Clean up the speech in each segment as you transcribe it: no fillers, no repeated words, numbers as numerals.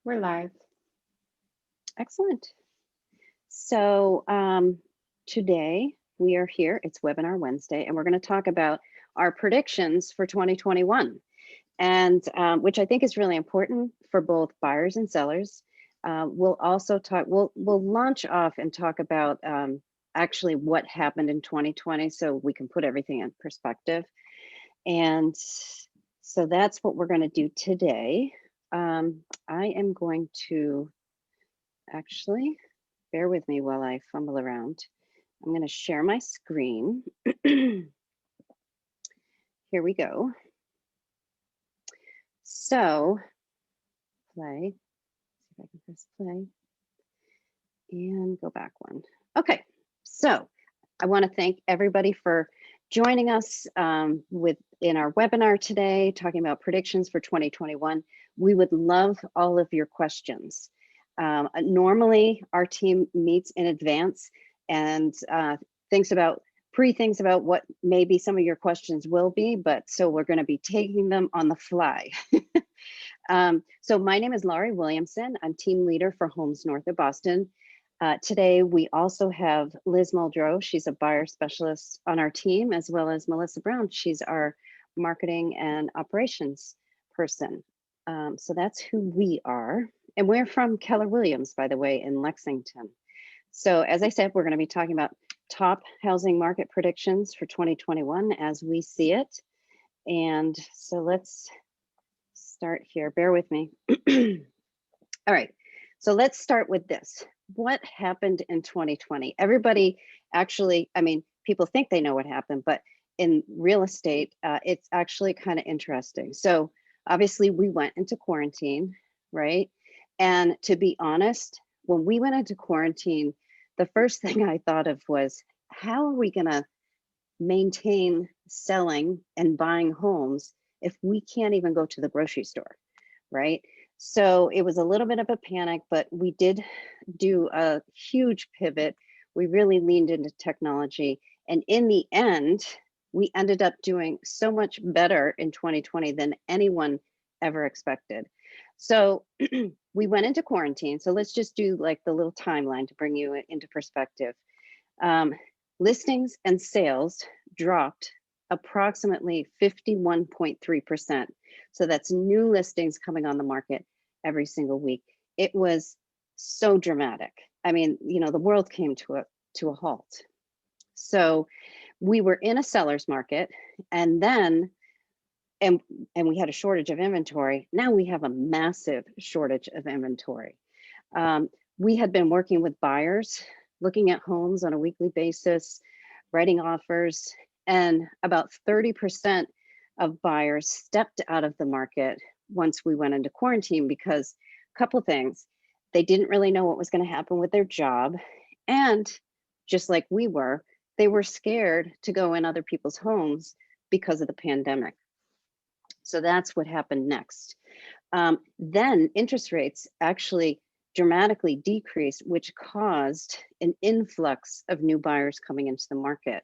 We're live. Excellent. So today we are here. It's Webinar Wednesday, and we're going to talk about our predictions for 2021, and which I think is really important for both buyers and sellers. We'll also talk. We'll launch off and talk about actually what happened in 2020, so we can put everything in perspective. And so that's what we're going to do today. I am going to actually. Bear with me while I fumble around. I'm going to share my screen. Here we go. So, play. See if I can press play and go back one. Okay, so I want to thank everybody for joining us in our webinar today, talking about predictions for 2021. We would love all of your questions. Normally, our team meets in advance and pre-thinks about what maybe some of your questions will be, but so we're going to be taking them on the fly. So my name is Laurie Williamson. I'm team leader for Homes North of Boston. Today, we also have Liz Muldrow. She's a buyer specialist on our team, as well as Melissa Brown. She's our marketing and operations person. So that's who we are. And we're from Keller Williams, by the way, in Lexington. So as I said, we're going to be talking about top housing market predictions for 2021 as we see it. And so let's start here. Bear with me. All right. So let's start with this. What happened in 2020? Everybody actually, I mean, people think they know what happened, but in real estate, it's actually kind of interesting. So obviously we went into quarantine, right? And to be honest, when we went into quarantine, the first thing I thought of was, how are we going to maintain selling and buying homes if we can't even go to the grocery store, right? So it was a little bit of a panic, but we did do a huge pivot. We really leaned into technology. And in the end, we ended up doing so much better in 2020 than anyone ever expected. So we went into quarantine. So let's just do like the little timeline to bring you into perspective. Um, Listings and sales dropped approximately 51.3%. So that's new listings coming on the market every single week. It was so dramatic. I mean, the world came to a halt. So we were in a seller's market, and then and and we had a shortage of inventory. Now we have a massive shortage of inventory. Um, we had been working with buyers, looking at homes on a weekly basis, writing offers, and about 30% of buyers stepped out of the market once we went into quarantine because a couple of things. They didn't really know what was going to happen with their job. And just like we were scared to go in other people's homes because of the pandemic. So that's what happened next. Then interest rates actually dramatically decreased, which caused an influx of new buyers coming into the market.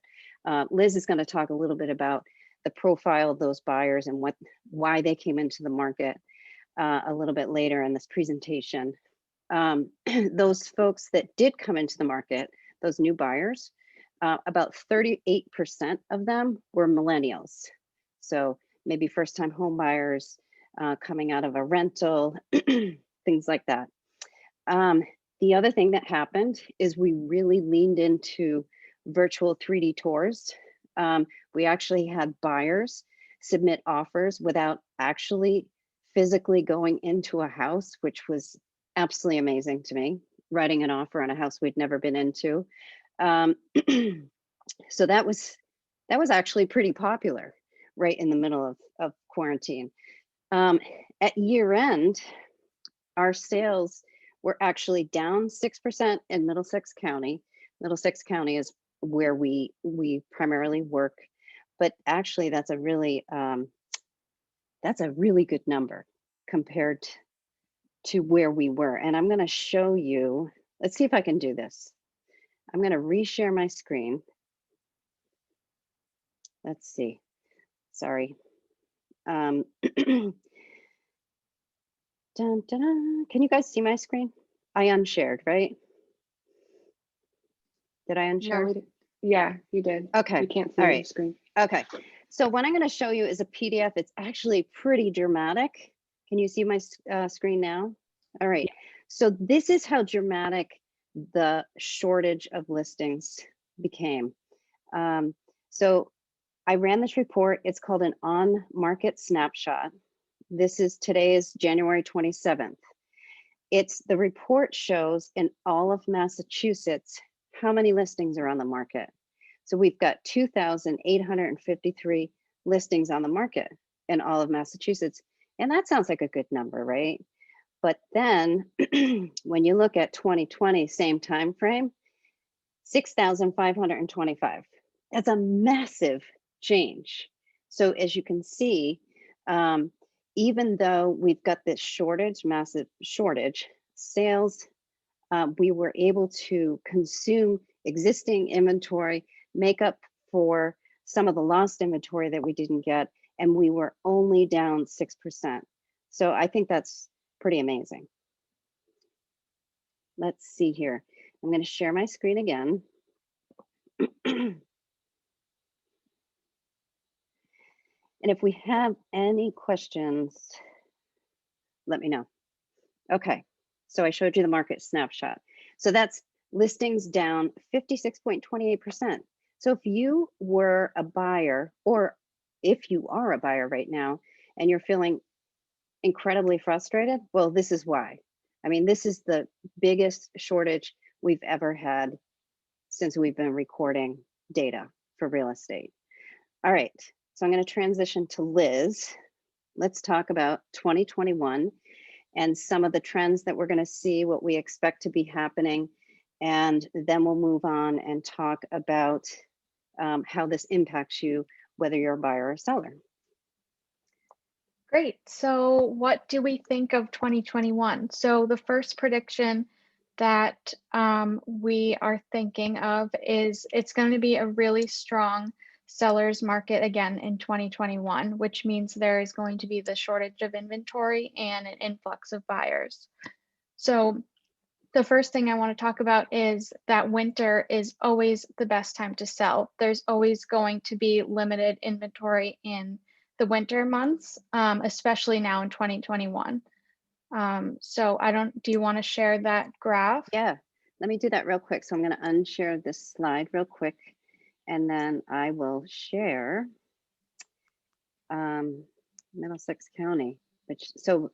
Liz is going to talk a little bit about the profile of those buyers and why they came into the market a little bit later in this presentation. Those folks that did come into the market, those new buyers, about 38% of them were millennials. So maybe first time home buyers coming out of a rental, things like that. The other thing that happened is we really leaned into virtual 3D tours. We actually had buyers submit offers without actually physically going into a house, which was absolutely amazing to me, writing an offer on a house we'd never been into. Um, so that was actually pretty popular right in the middle of quarantine. At year end, our sales were actually down 6% in Middlesex County. Middlesex County is where we primarily work, but actually that's a really good number compared to where we were. And I'm going to show you. Let's see if I can do this. I'm going to reshare my screen. Let's see. Sorry. Dun, dun, dun. Can you guys see my screen? I unshared, right? Did I No, unshare? yeah, you did. Okay. We can't see All your right. screen. Okay. So what I'm going to show you is a PDF. It's actually pretty dramatic. Can you see my screen now? All right. So this is how dramatic the shortage of listings became. So I ran this report. It's called an on-market snapshot. This is today's January 27th. The report shows in all of Massachusetts how many listings are on the market. So we've got 2,853 listings on the market in all of Massachusetts. And that sounds like a good number, right? But then when you look at 2020, same time frame, 6,525. That's a massive change. So as you can see, even though we've got this shortage, massive shortage, sales, we were able to consume existing inventory, make up for some of the lost inventory that we didn't get, and we were only down 6%. So I think that's pretty amazing. Let's see here. I'm going to share my screen again. And if we have any questions, let me know. Okay, so I showed you the market snapshot. So that's listings down 56.28%. So if you were a buyer, or if you are a buyer right now, and you're feeling incredibly frustrated, well, this is why. I mean, this is the biggest shortage we've ever had since we've been recording data for real estate. All right, so I'm going to transition to Liz. Let's talk about 2021 and some of the trends that we're going to see, what we expect to be happening. And then we'll move on and talk about how this impacts you, whether you're a buyer or seller. Great. So what do we think of 2021? So the first prediction that we are thinking of is it's going to be a really strong seller's market again in 2021, which means there is going to be the shortage of inventory and an influx of buyers. So the first thing I want to talk about is that winter is always the best time to sell. There's always going to be limited inventory in the winter months, especially now in 2021. So do you want to share that graph? Yeah, let me do that real quick. So I'm going to unshare this slide real quick, and then I will share Middlesex County. So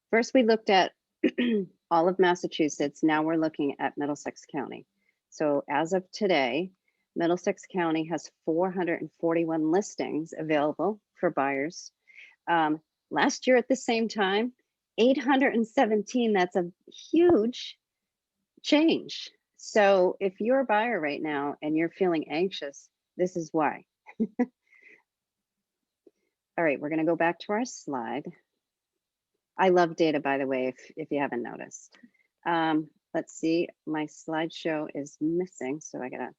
first we looked at all of Massachusetts. Now we're looking at Middlesex County. So as of today, Middlesex County has 441 listings available for buyers. Last year at the same time, 817. That's a huge change. So if you're a buyer right now and you're feeling anxious, this is why. All right, we're going to go back to our slide. I love data, by the way, if you haven't noticed. Let's see, my slideshow is missing, so I gotta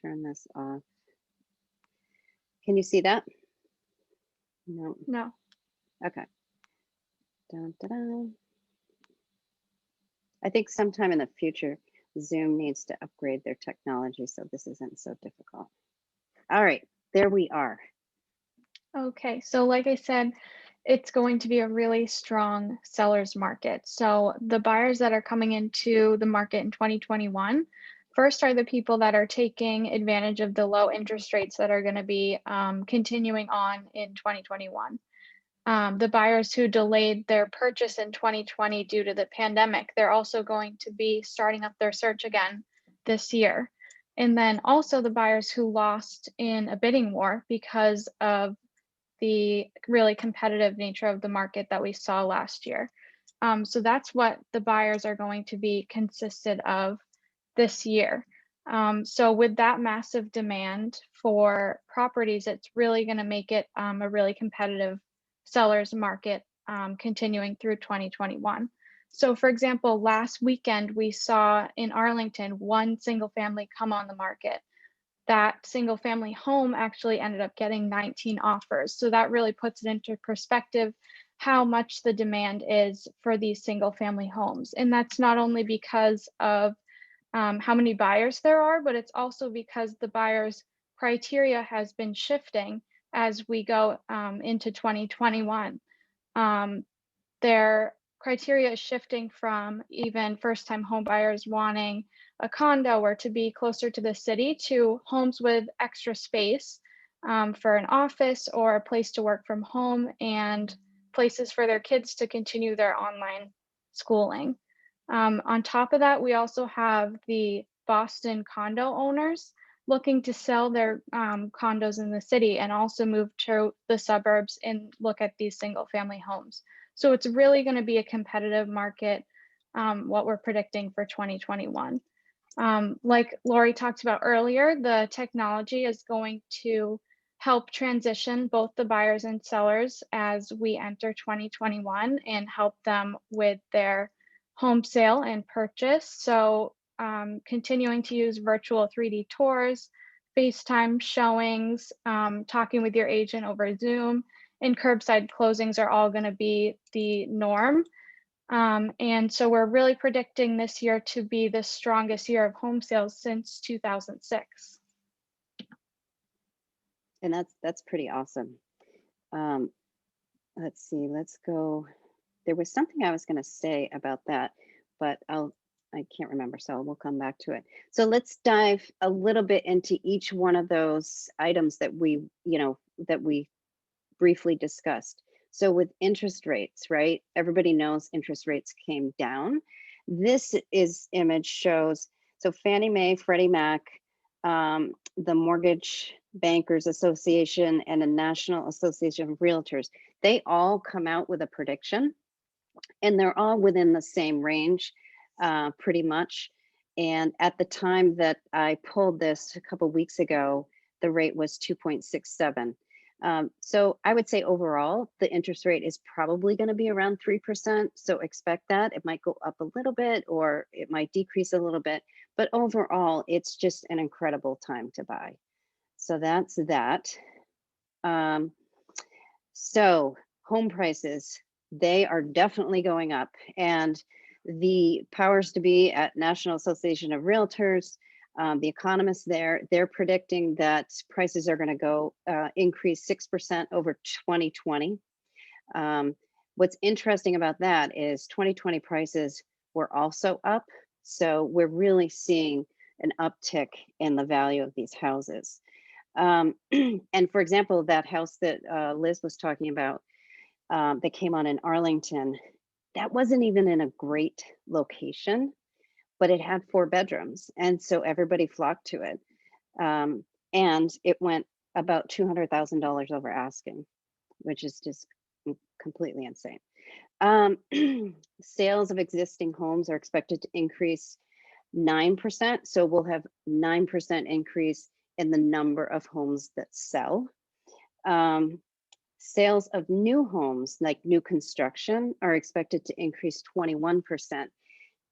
turn this off. Can you see that? No. No. Okay. Dun, dun, dun. I think sometime in the future, Zoom needs to upgrade their technology so this isn't so difficult. All right, there we are. Okay, so like I said, it's going to be a really strong seller's market. So the buyers that are coming into the market in 2021, first are the people that are taking advantage of the low interest rates that are going to be continuing on in 2021. The buyers who delayed their purchase in 2020 due to the pandemic, they're also going to be starting up their search again this year. And then also the buyers who lost in a bidding war because of the really competitive nature of the market that we saw last year. So that's what the buyers are going to be consisted of this year. So with that massive demand for properties, it's really going to make it a really competitive seller's market continuing through 2021. So for example, last weekend, we saw in Arlington, one single family come on the market. That single family home actually ended up getting 19 offers. So that really puts it into perspective how much the demand is for these single family homes. And that's not only because of how many buyers there are, but it's also because the buyers' criteria has been shifting as we go into 2021. Um, their criteria is shifting from even first-time home buyers wanting a condo or to be closer to the city to homes with extra space for an office or a place to work from home and places for their kids to continue their online schooling. On top of that, we also have the Boston condo owners looking to sell their condos in the city and also move to the suburbs and look at these single family homes. So it's really going to be a competitive market, what we're predicting for 2021. Like Lori talked about earlier, the technology is going to help transition both the buyers and sellers as we enter 2021 and help them with their home sale and purchase. So continuing to use virtual 3D tours, FaceTime showings, talking with your agent over Zoom, and curbside closings are all going to be the norm. And so we're really predicting this year to be the strongest year of home sales since 2006. And that's pretty awesome. Um, let's see, let's go. There was something I was going to say about that, but I can't remember, so we'll come back to it. So let's dive a little bit into each one of those items that we, that we briefly discussed. So with interest rates, right? Everybody knows interest rates came down. This image shows, so Fannie Mae, Freddie Mac, the Mortgage Bankers Association, and the National Association of Realtors, they all come out with a prediction, and they're all within the same range, pretty much. And at the time that I pulled this a couple weeks ago, the rate was 2.67. So I would say overall, the interest rate is probably going to be around 3%. So expect that. It might go up a little bit or it might decrease a little bit. But overall, it's just an incredible time to buy. So that's that. So home prices, they are definitely going up. And the powers to be at National Association of Realtors, the economists there, they're predicting that prices are going to go increase 6% over 2020. What's interesting about that is 2020 prices were also up. So we're really seeing an uptick in the value of these houses. And for example, that house that Liz was talking about that came on in Arlington, that wasn't even in a great location, but it had 4 bedrooms. And so everybody flocked to it. And it went about $200,000 over asking, which is just completely insane. Sales of existing homes are expected to increase 9%. So we'll have 9% increase in the number of homes that sell. Sales of new homes, like new construction, are expected to increase 21%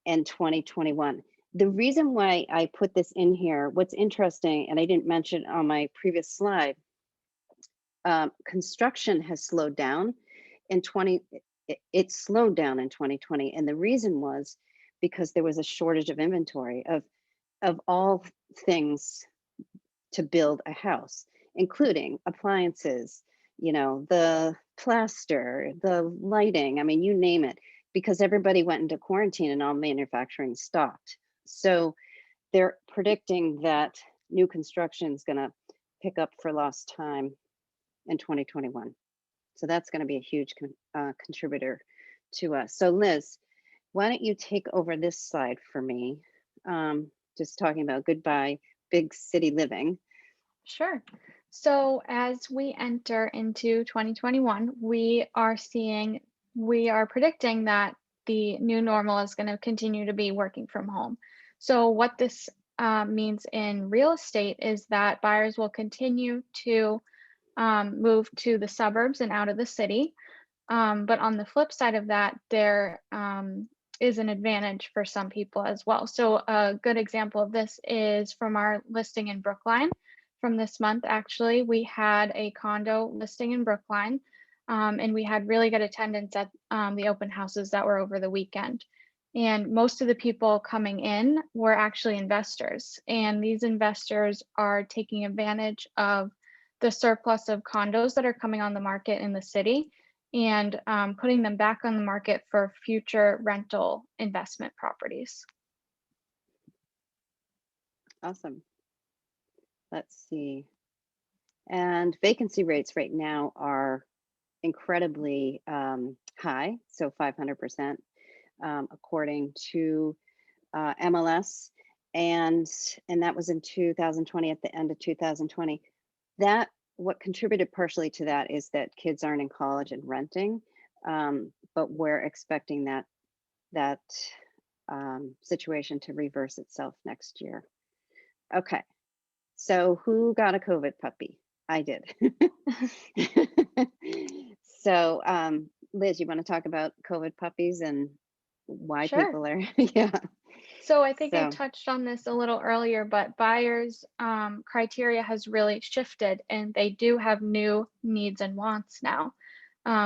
in 2021. The reason why I put this in here, what's interesting, and I didn't mention on my previous slide, construction has slowed down in it slowed down in 2020. And the reason was because there was a shortage of inventory of all things to build a house, including appliances, the plaster, the lighting, I mean, you name it, because everybody went into quarantine and all manufacturing stopped. So they're predicting that new construction is going to pick up for lost time in 2021. So that's going to be a huge contributor to us. So Liz, why don't you take over this slide for me? Just talking about goodbye big city living. Sure. So as we enter into 2021, we are predicting that the new normal is going to continue to be working from home. So what this means in real estate is that buyers will continue to move to the suburbs and out of the city. But on the flip side of that, there is an advantage for some people as well. So a good example of this is from our listing in Brookline from this month. Actually, we had a condo listing in Brookline. And we had really good attendance at the open houses that were over the weekend. And most of the people coming in were actually investors. And these investors are taking advantage of the surplus of condos that are coming on the market in the city and putting them back on the market for future rental investment properties. Awesome. Let's see. And vacancy rates right now are incredibly high, so 500%, according to MLS, and that was in 2020, at the end of 2020. That what contributed partially to that is that kids aren't in college and renting, but we're expecting that situation to reverse itself next year. Okay, so who got a COVID puppy? I did. So, Liz, you want to talk about COVID puppies and why Sure. people are, yeah. So I think I So, touched on this a little earlier, but buyers' criteria has really shifted, and they do have new needs and wants now.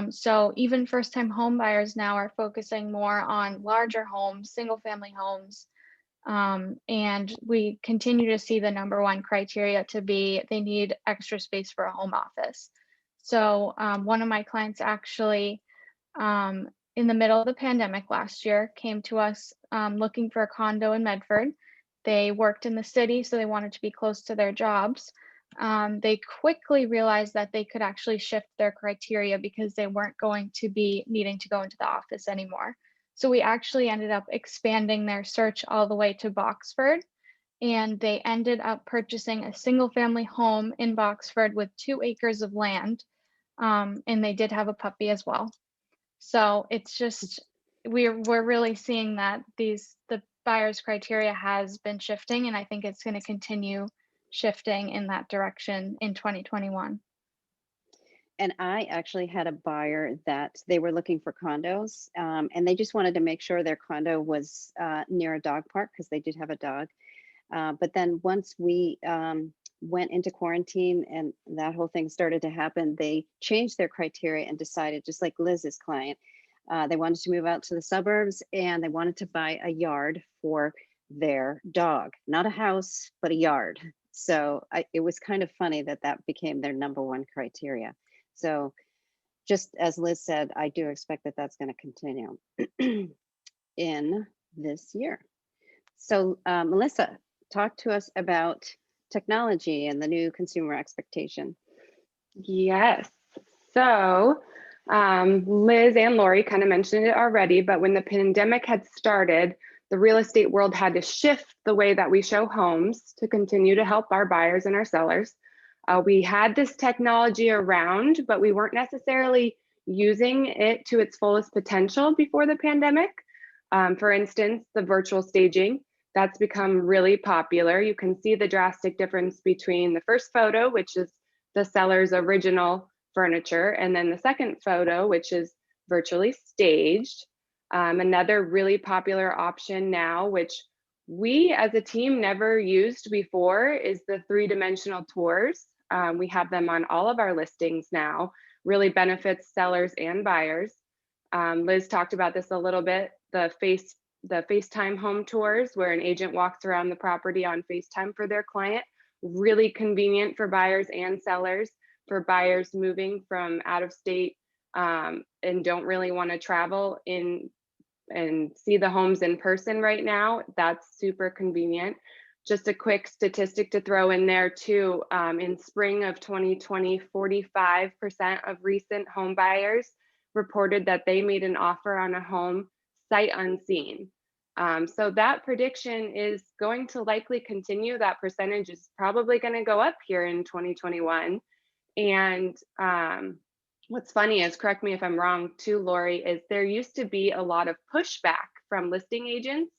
So even first-time home buyers now are focusing more on larger homes, single-family homes, and we continue to see the number one criteria to be they need extra space for a home office. So one of my clients actually um, in the middle of the pandemic last year, came to us looking for a condo in Medford. They worked in the city, so they wanted to be close to their jobs. They quickly realized that they could actually shift their criteria because they weren't going to be needing to go into the office anymore. So we actually ended up expanding their search all the way to Boxford, and they ended up purchasing a single family home in Boxford with 2 acres of land. And they did have a puppy as well. So it's just we're really seeing that the buyer's criteria has been shifting, and I think it's going to continue shifting in that direction in 2021. and I actually had a buyer that they were looking for condos, and they just wanted to make sure their condo was near a dog park because they did have a dog. But then once we went into quarantine and that whole thing started to happen, they changed their criteria and decided, just like Liz's client, they wanted to move out to the suburbs and they wanted to buy a yard for their dog, not a house, but a yard. So it was kind of funny that that became their number one criteria. So just as Liz said, I do expect that that's going to continue in this year. So Melissa, talk to us about technology and the new consumer expectation. Yes. So, Liz and Lori kind of mentioned it already, but when the pandemic had started, the real estate world had to shift the way that we show homes to continue to help our buyers and our sellers. We had this technology around, but we weren't necessarily using it to its fullest potential before the pandemic. For instance, the virtual staging, that's become really popular. You can see the drastic difference between the first photo, which is the seller's original furniture, and then the second photo, which is virtually staged. Another really popular option now, which we as a team never used before, is the three-dimensional tours. We have them on all of our listings now, really benefits sellers and buyers. Liz talked about this a little bit, the FaceTime home tours, where an agent walks around the property on FaceTime for their client. Really convenient for buyers and sellers. For buyers moving from out of state and don't really want to travel in and see the homes in person right now, that's super convenient. Just a quick statistic to throw in there too, in spring of 2020, 45% of recent home buyers reported that they made an offer on a home sight unseen. So that prediction is going to likely continue. That percentage is probably going to go up here in 2021. And what's funny is, correct me if I'm wrong too, Lori, is there used to be a lot of pushback from listing agents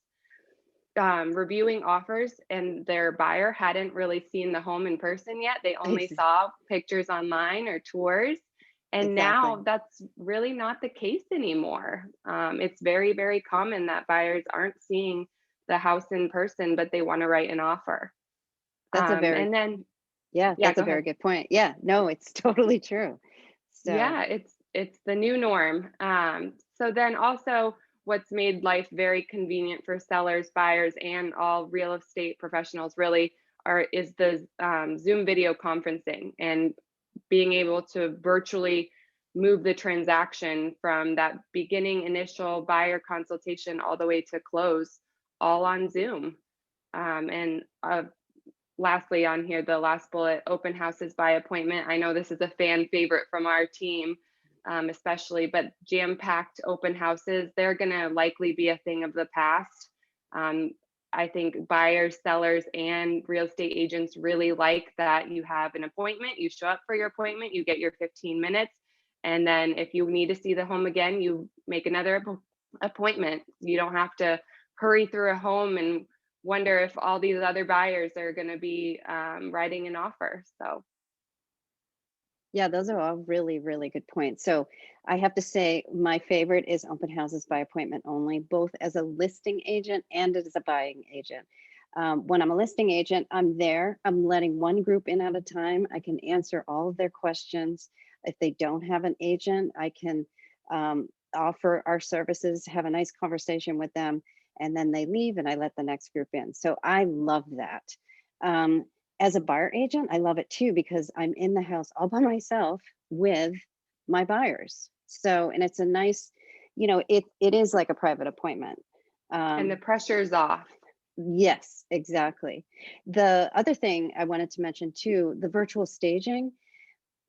reviewing offers, and their buyer hadn't really seen the home in person yet. They only saw pictures online or tours. And now that's really not the case anymore. It's very, very common that buyers aren't seeing the house in person, but they want to write an offer. That's a very, and then, yeah, that's a very good point. Yeah, no, it's totally true. So yeah, it's the new norm. So then also what's made life very convenient for sellers, buyers, and all real estate professionals really is the Zoom video conferencing and being able to virtually move the transaction from that beginning initial buyer consultation all the way to close, all on Zoom. And lastly on here, the last bullet, open houses by appointment. I know this is a fan favorite from our team, especially, but jam-packed open houses, they're gonna likely be a thing of the past. I think buyers, sellers, and real estate agents really like that you have an appointment, you show up for your appointment, you get your 15 minutes, and then if you need to see the home again, you make another appointment. You don't have to hurry through a home and wonder if all these other buyers are going to be writing an offer. So Yeah, those are all really, really good points. So I have to say my favorite is open houses by appointment only, both as a listing agent and as a buying agent. When I'm a listing agent, I'm there, I'm letting one group in at a time. I can answer all of their questions. If they don't have an agent, I can offer our services, have a nice conversation with them, and then they leave and I let the next group in. So I love that. As a buyer agent, I love it too, because I'm in the house all by myself with my buyers. So, and it's a nice, it is like a private appointment. and the pressure's off. Yes, exactly. The other thing I wanted to mention too, the virtual staging,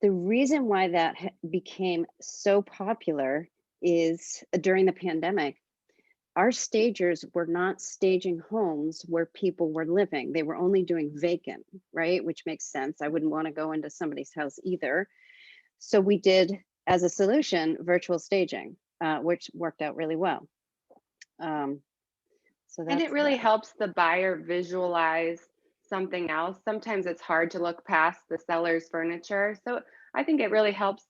the reason why that became so popular is during the pandemic, our stagers were not staging homes where people were living. They were only doing vacant, right? Which makes sense. I wouldn't want to go into somebody's house either. So we did, as a solution, virtual staging, which worked out really well. So And that's it really that. helps the buyer visualize something else. Sometimes it's hard to look past the seller's furniture. So I think it really helps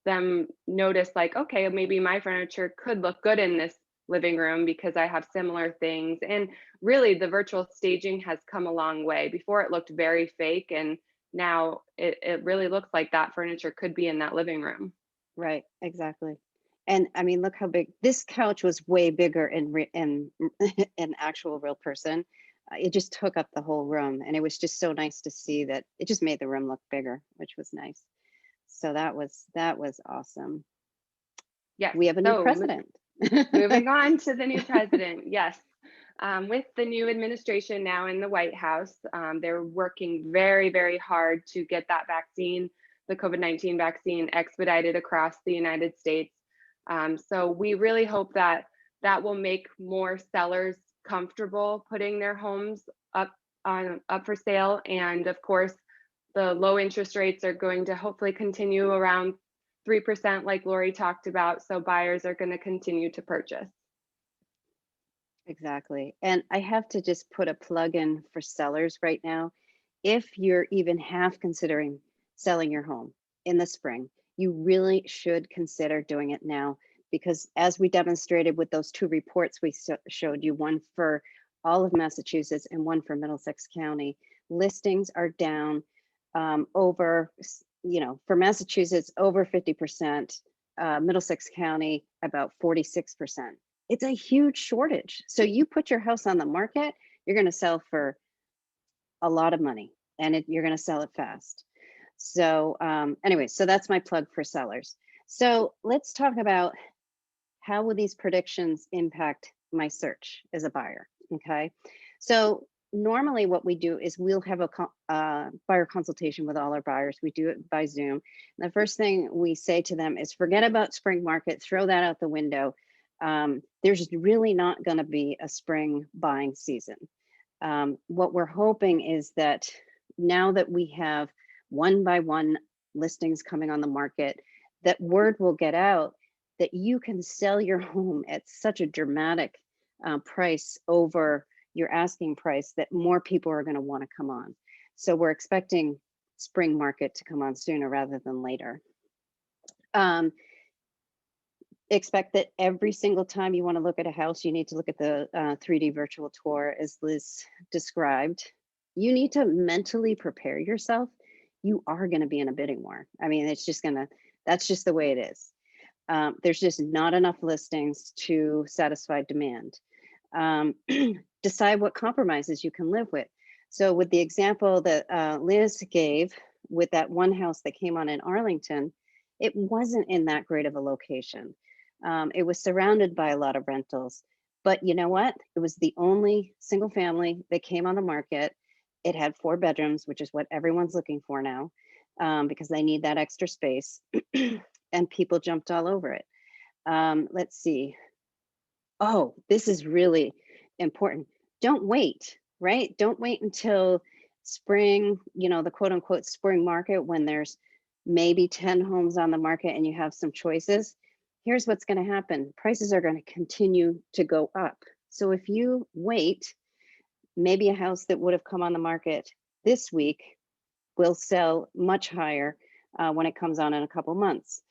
them notice, like, okay, maybe my furniture could look good in this living room because I have similar things. And really, the virtual staging has come a long way. Before it looked very fake, and now it really looks like that furniture could be in that living room. Right, exactly. And I mean, look how big this couch was. Way bigger in in actual real person. It just took up the whole room, and it was just so nice to see that it just made the room look bigger, which was nice. So that was awesome. Yes. We have a new So president. moving on to the new president, yes. With the new administration now in the White House, they're working very, very hard to get that vaccine, the COVID-19 vaccine, expedited across the United States. So we really hope that that will make more sellers comfortable putting their homes up for sale. And of course, the low interest rates are going to hopefully continue around 3%, like Lori talked about. So buyers are going to continue to purchase. Exactly. And I have to just put a plug in for sellers right now. If you're even half considering selling your home in the spring, you really should consider doing it now, because as we demonstrated with those two reports we showed you, one for all of Massachusetts and one for Middlesex County, listings are down over, for Massachusetts, over 50%, Middlesex County, about 46%. It's a huge shortage. So you put your house on the market, you're going to sell for a lot of money, and you're going to sell it fast. So anyway, so that's my plug for sellers. So let's talk about how will these predictions impact my search as a buyer. Okay. So normally what we do is we'll have a buyer consultation with all our buyers. We do it by Zoom. And the first thing we say to them is forget about spring market, throw that out the window. There's really not going to be a spring buying season. What we're hoping is that now that we have one by one listings coming on the market, that word will get out that you can sell your home at such a dramatic price over your asking price that more people are going to want to come on. So we're expecting spring market to come on sooner rather than later. Expect that every single time you want to look at a house, you need to look at the 3D virtual tour, as Liz described. You need to mentally prepare yourself. You are going to be in a bidding war. I mean, that's just the way it is. There's just not enough listings to satisfy demand. Decide what compromises you can live with. So with the example that Liz gave with that one house that came on in Arlington, it wasn't in that great of a location. It was surrounded by a lot of rentals, but you know what? It was the only single family that came on the market. It had 4 bedrooms, which is what everyone's looking for now, because they need that extra space. And people jumped all over it. Let's see. Oh, this is really important. Don't wait, right? Don't wait until spring, the quote unquote spring market when there's maybe 10 homes on the market and you have some choices. Here's what's going to happen. Prices are going to continue to go up. So if you wait, maybe a house that would have come on the market this week will sell much higher when it comes on in a couple months.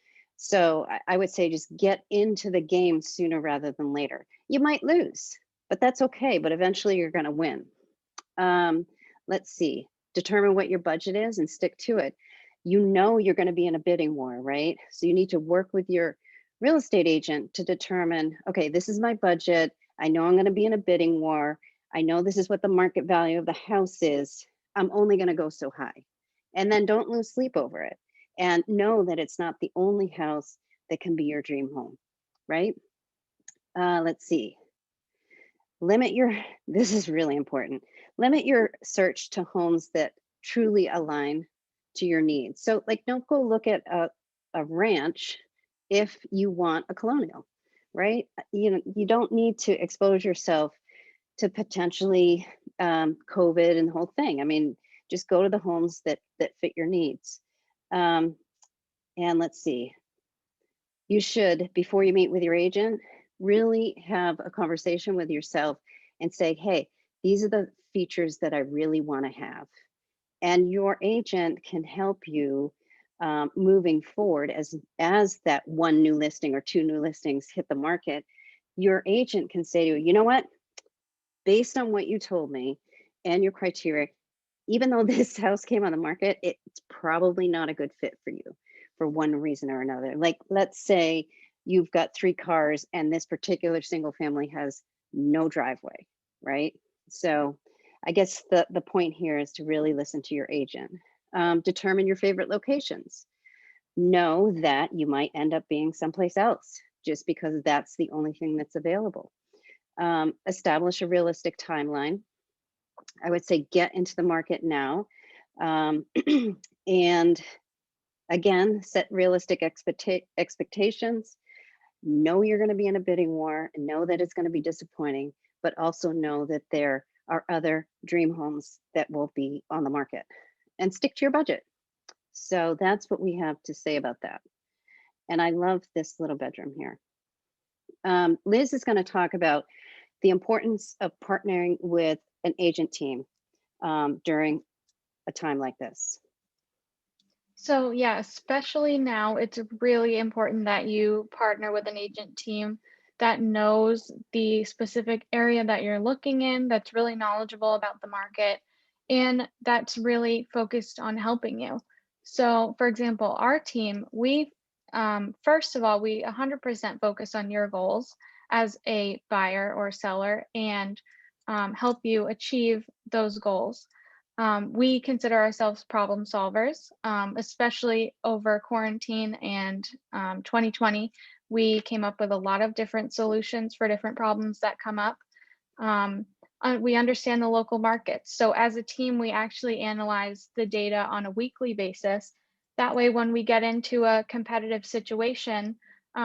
So I would say just get into the game sooner rather than later. You might lose, but that's okay. But eventually you're going to win. Let's see. Determine what your budget is and stick to it. You know you're going to be in a bidding war, right? So you need to work with your real estate agent to determine, okay, this is my budget. I know I'm going to be in a bidding war. I know this is what the market value of the house is. I'm only going to go so high. And then don't lose sleep over it. And know that it's not the only house that can be your dream home, right? Let's see. This is really important. Limit your search to homes that truly align to your needs. So like, don't go look at a ranch if you want a colonial, right? You don't need to expose yourself to potentially COVID and the whole thing. I mean, just go to the homes that fit your needs. And let's see, you should, before you meet with your agent, really have a conversation with yourself and say, hey, these are the features that I really want to have. And your agent can help you moving forward as that 1 new listing or 2 new listings hit the market. Your agent can say to you, you know what, based on what you told me and your criteria, even though this house came on the market, it's probably not a good fit for you for one reason or another. Like, let's say you've got 3 cars and this particular single family has no driveway, right? So I guess the point here is to really listen to your agent. Determine your favorite locations. Know that you might end up being someplace else just because that's the only thing that's available. Establish a realistic timeline. I would say get into the market now. And again, set realistic expectations. Know you're going to be in a bidding war, and know that it's going to be disappointing, but also know that there are other dream homes that will be on the market, and stick to your budget. So that's what we have to say about that. And I love this little bedroom here. Liz is going to talk about the importance of partnering with an agent team during a time like this. So yeah, especially now, it's really important that you partner with an agent team that knows the specific area that you're looking in, that's really knowledgeable about the market, and that's really focused on helping you. So for example, our team, first of all, we 100% focus on your goals as a buyer or seller and help you achieve those goals. We consider ourselves problem solvers, especially over quarantine and 2020. We came up with a lot of different solutions for different problems that come up. We understand the local markets. So as a team, we actually analyze the data on a weekly basis. That way, when we get into a competitive situation,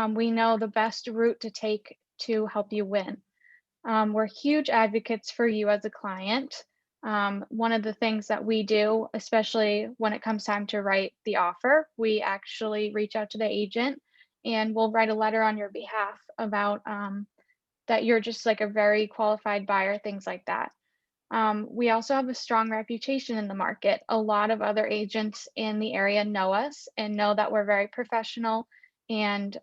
we know the best route to take to help you win. We're huge advocates for you as a client. One of the things that we do, especially when it comes time to write the offer, we actually reach out to the agent and we'll write a letter on your behalf about that you're just like a very qualified buyer, things like that. We also have a strong reputation in the market. A lot of other agents in the area know us and know that we're very professional and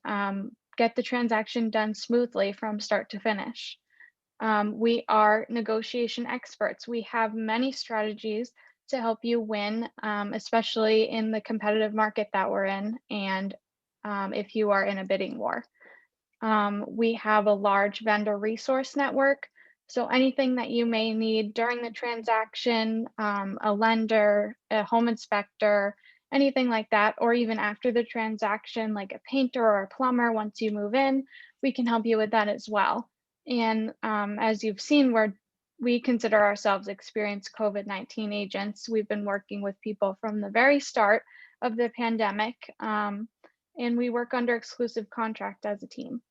get the transaction done smoothly from start to finish. We are negotiation experts. We have many strategies to help you win, especially in the competitive market that we're in. And if you are in a bidding war. We have a large vendor resource network. So anything that you may need during the transaction, a lender, a home inspector, anything like that, or even after the transaction, like a painter or a plumber, once you move in, we can help you with that as well. And as you've seen, we consider ourselves experienced COVID-19 agents. We've been working with people from the very start of the pandemic, and we work under exclusive contract as a team.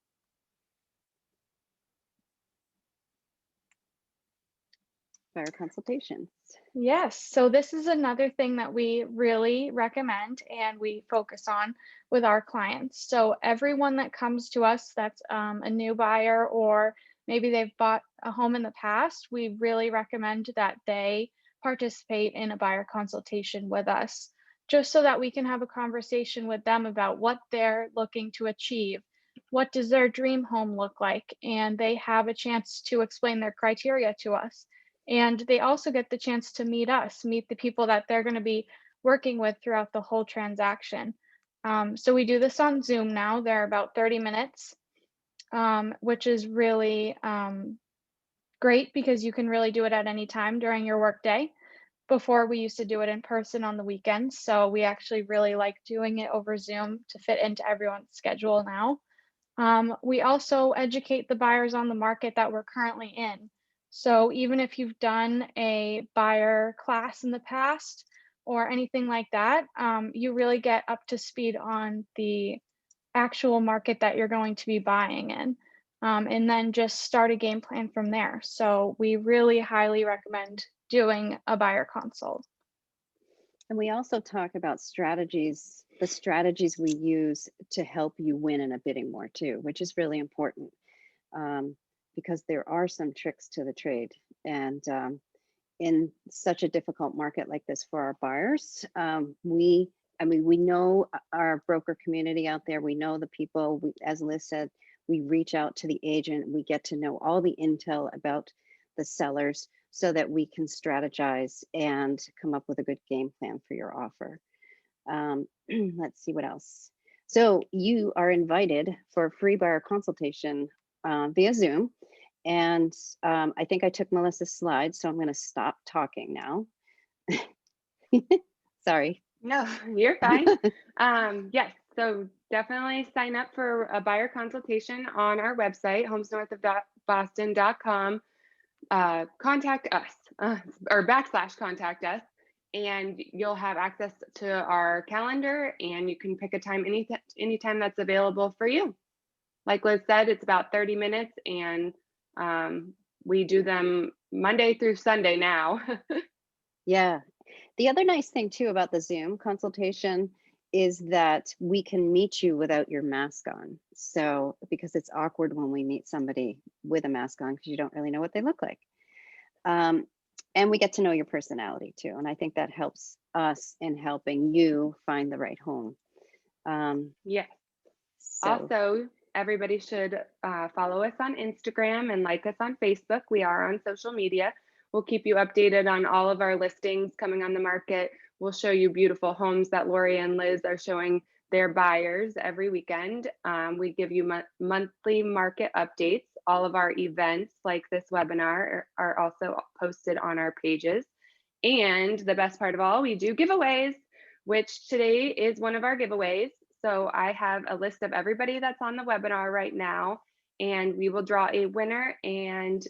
Buyer consultations. Yes, so this is another thing that we really recommend and we focus on with our clients. So everyone that comes to us that's a new buyer, or maybe they've bought a home in the past, we really recommend that they participate in a buyer consultation with us, just so that we can have a conversation with them about what they're looking to achieve. What does their dream home look like? And they have a chance to explain their criteria to us. And they also get the chance to meet us, meet the people that they're going to be working with throughout the whole transaction. So we do this on Zoom now. They're about 30 minutes, which is really great because you can really do it at any time during your workday. Before, we used to do it in person on the weekends. So we actually really like doing it over Zoom to fit into everyone's schedule now. We also educate the buyers on the market that we're currently in. So even if you've done a buyer class in the past or anything like that, you really get up to speed on the actual market that you're going to be buying in, and then just start a game plan from there. So we really highly recommend doing a buyer consult. And we also talk about strategies, the strategies we use to help you win in a bidding war too, which is really important, because there are some tricks to the trade. And in such a difficult market like this for our buyers, we know our broker community out there. We know the people, as Liz said, we reach out to the agent. We get to know all the intel about the sellers so that we can strategize and come up with a good game plan for your offer. Let's see what else. So you are invited for a free buyer consultation via Zoom. And I think I took Melissa's slides, so I'm going to stop talking now. Sorry. No, you're fine. Yes, so definitely sign up for a buyer consultation on our website, homesnorthofboston.com. Contact us or /contact us, and you'll have access to our calendar, and you can pick a time anytime that's available for you. Like Liz said, it's about 30 minutes, and we do them Monday through Sunday now. Yeah. The other nice thing too about the Zoom consultation is that we can meet you without your mask on. So, because it's awkward when we meet somebody with a mask on because you don't really know what they look like. And we get to know your personality too. And I think that helps us in helping you find the right home. Yes. So. Also, everybody should follow us on Instagram and like us on Facebook. We are on social media. We'll keep you updated on all of our listings coming on the market. We'll show you beautiful homes that Lori and Liz are showing their buyers every weekend. We give you monthly market updates. All of our events like this webinar are also posted on our pages. And the best part of all, we do giveaways, which today is one of our giveaways. So I have a list of everybody that's on the webinar right now, and we will draw a winner, and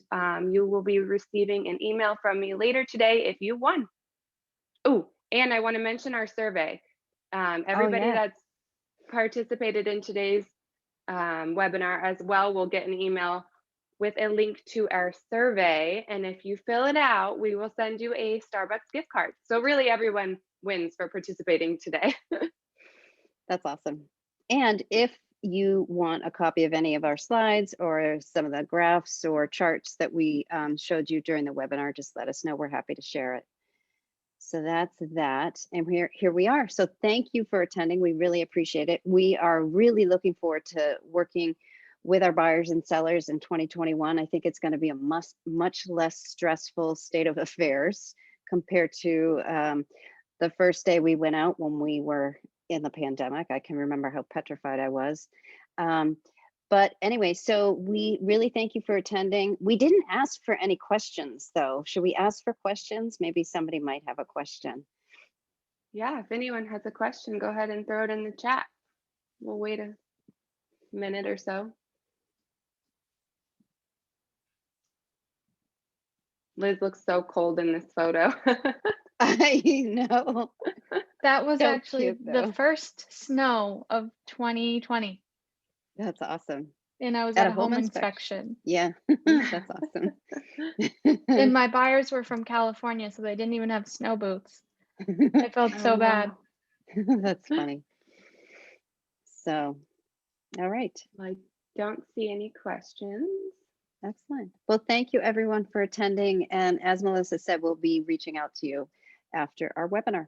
you will be receiving an email from me later today if you won. Oh, and I want to mention our survey. Everybody that's participated in today's webinar as well will get an email with a link to our survey. And if you fill it out, we will send you a Starbucks gift card. So really everyone wins for participating today. That's awesome. And if you want a copy of any of our slides or some of the graphs or charts that we showed you during the webinar, just let us know. We're happy to share it. So that's that. And here we are. So thank you for attending. We really appreciate it. We are really looking forward to working with our buyers and sellers in 2021. I think it's going to be a much less stressful state of affairs compared to the first day we went out when we were in the pandemic. I can remember how petrified I was. But anyway, so we really thank you for attending. We didn't ask for any questions though. Should we ask for questions? Maybe somebody might have a question. Yeah, if anyone has a question, go ahead and throw it in the chat. We'll wait a minute or so. Liz looks so cold in this photo. I know. That was So actually cute, though. the first snow of 2020. That's awesome. And I was At at a a home inspection. Yeah, that's awesome. And my buyers were from California, so they didn't even have snow boots. I felt so bad. That's funny. So, all right. I don't see any questions. Excellent. Well, thank you everyone for attending. And as Melissa said, we'll be reaching out to you after our webinar.